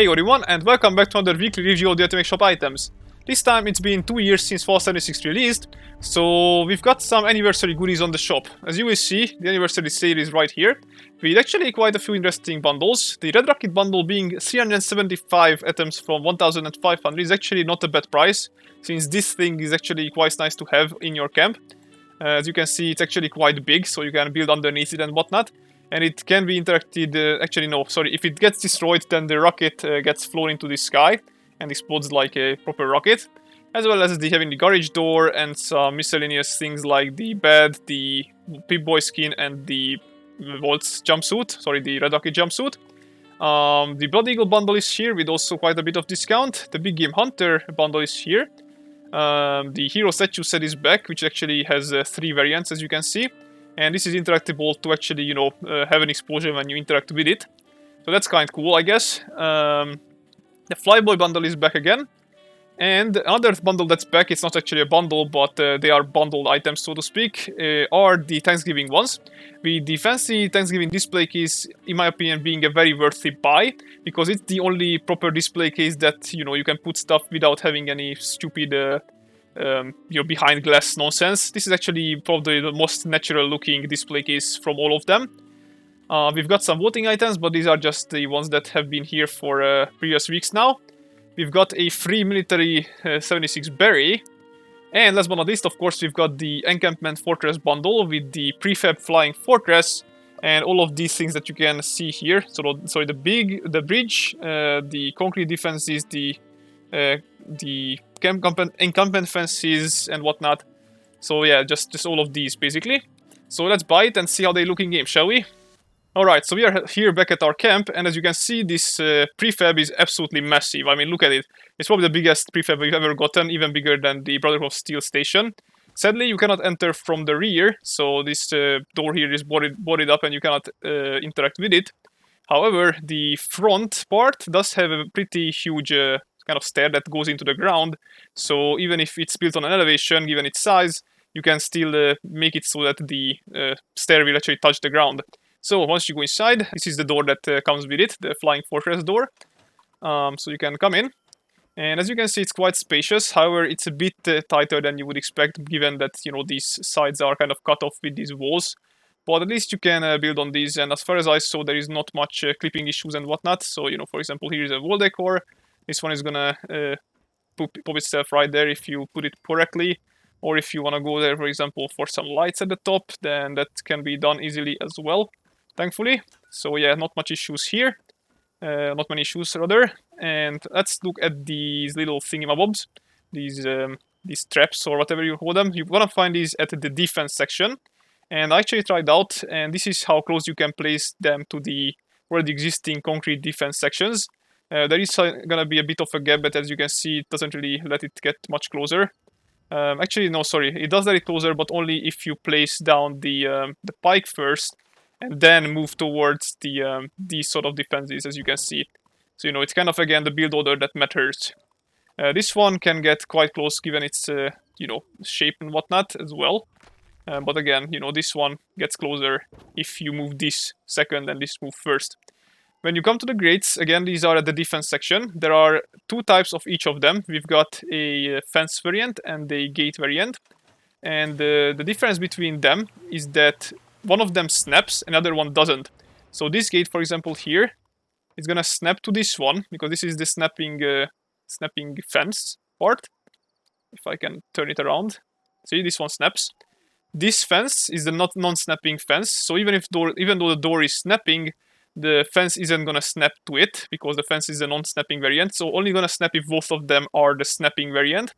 Hey everyone, and welcome back to another weekly review of the Ultimate Shop items. This time it's been 2 years since Fallout76 released, so we've got some anniversary goodies on the shop. As you will see, the anniversary sale is right here, with actually quite a few interesting bundles. The Red Rocket bundle being 375 items from 1500 is actually not a bad price, since this thing is actually quite nice to have in your camp. As you can see, it's actually quite big, so you can build underneath it and whatnot. And it can be interacted, if it gets destroyed, then the rocket gets flown into the sky and explodes like a proper rocket. As well as having the garage door and some miscellaneous things like the bed, the Pip-Boy skin and the Volt's jumpsuit, the Red Rocket jumpsuit. The Blood Eagle bundle is here with also quite a bit of discount. The Big Game Hunter bundle is here. The Hero Statue set is back, which actually has 3 variants, as you can see. And this is interactable to actually, have an explosion when you interact with it. So that's kind of cool, I guess. The Flyboy bundle is back again. And another bundle that's back, it's not actually a bundle, but they are bundled items, so to speak, are the Thanksgiving ones. With the fancy Thanksgiving display case, in my opinion, being a very worthy buy, because it's the only proper display case that, you can put stuff without having any stupid behind glass nonsense. This is actually probably the most natural looking display case from all of them. We've got some voting items, but these are just the ones that have been here for previous weeks now. We've got a free military 76 berry. And last but not least, of course, we've got the Encampment Fortress bundle with the prefab flying fortress and all of these things that you can see here. So the bridge, the concrete defenses, the encampment fences and whatnot. So yeah, just all of these basically. So let's buy it and see how they look in game, shall we? Alright, so we are here back at our camp, and as you can see, this prefab is absolutely massive. I mean, look at it. It's probably the biggest prefab we've ever gotten, even bigger than the Brotherhood of Steel station. Sadly, you cannot enter from the rear, so this door here is boarded up and you cannot interact with it. However, the front part does have a pretty huge kind of stair that goes into the ground, so even if it's built on an elevation, given its size, you can still make it so that the stair will actually touch the ground. So once you go inside, this is the door that comes with it, the Flying Fortress door. So you can come in, and as you can see, it's quite spacious. However, it's a bit tighter than you would expect, given that these sides are kind of cut off with these walls. But at least you can build on these, and as far as I saw, there is not much clipping issues and whatnot. So for example, here is a wall decor. This one is gonna pop itself right there if you put it correctly. Or if you want to go there, for example, for some lights at the top, then that can be done easily as well, thankfully. So yeah, not much issues here. Not many issues, rather. And let's look at these little thingamabobs. These traps, or whatever you call them. You're gonna find these at the defense section. And I actually tried out, and this is how close you can place them to the already existing concrete defense sections. There is gonna be a bit of a gap, but as you can see, it doesn't really let it get much closer. Actually, no, sorry. It does let it closer, but only if you place down the pike first, and then move towards these sort of defenses, as you can see. So it's kind of again the build order that matters. This one can get quite close, given its shape and whatnot as well. But again, this one gets closer if you move this second and this move first. When you come to the grates, again, these are at the defense section. There are 2 types of each of them. We've got a fence variant and a gate variant. And the difference between them is that one of them snaps, another one doesn't. So this gate, for example, here, is gonna snap to this one, because this is the snapping fence part. If I can turn it around. See, this one snaps. This fence is the non-snapping fence. So even though the door is snapping, the fence isn't gonna snap to it, because the fence is a non-snapping variant. So only gonna snap if both of them are the snapping variant.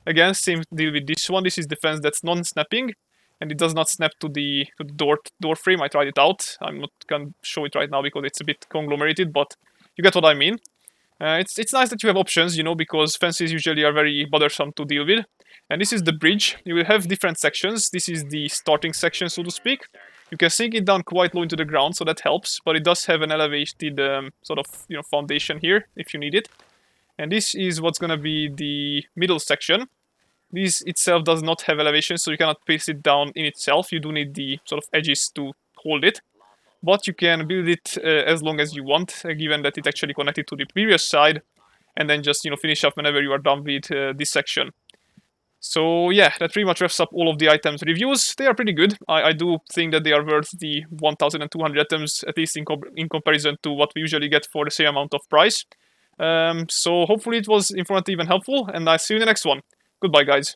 Again, same deal with this one. This is the fence that's non-snapping, and it does not snap to the door frame. I tried it out. I'm not gonna show it right now because it's a bit conglomerated, but you get what I mean. It's nice that you have options, because fences usually are very bothersome to deal with. And this is the bridge. You will have different sections. This is the starting section, so to speak. You can sink it down quite low into the ground, so that helps. But it does have an elevated foundation here, if you need it. And this is what's gonna be the middle section. This itself does not have elevation, so you cannot place it down in itself. You do need the sort of edges to hold it. but you can build it as long as you want, given that it actually connected to the previous side, and then just finish up whenever you are done with this section. So yeah, that pretty much wraps up all of the items reviews. They are pretty good. I do think that they are worth the 1,200 items, at least in comparison to what we usually get for the same amount of price. So hopefully it was informative and helpful, and I'll see you in the next one. Goodbye, guys.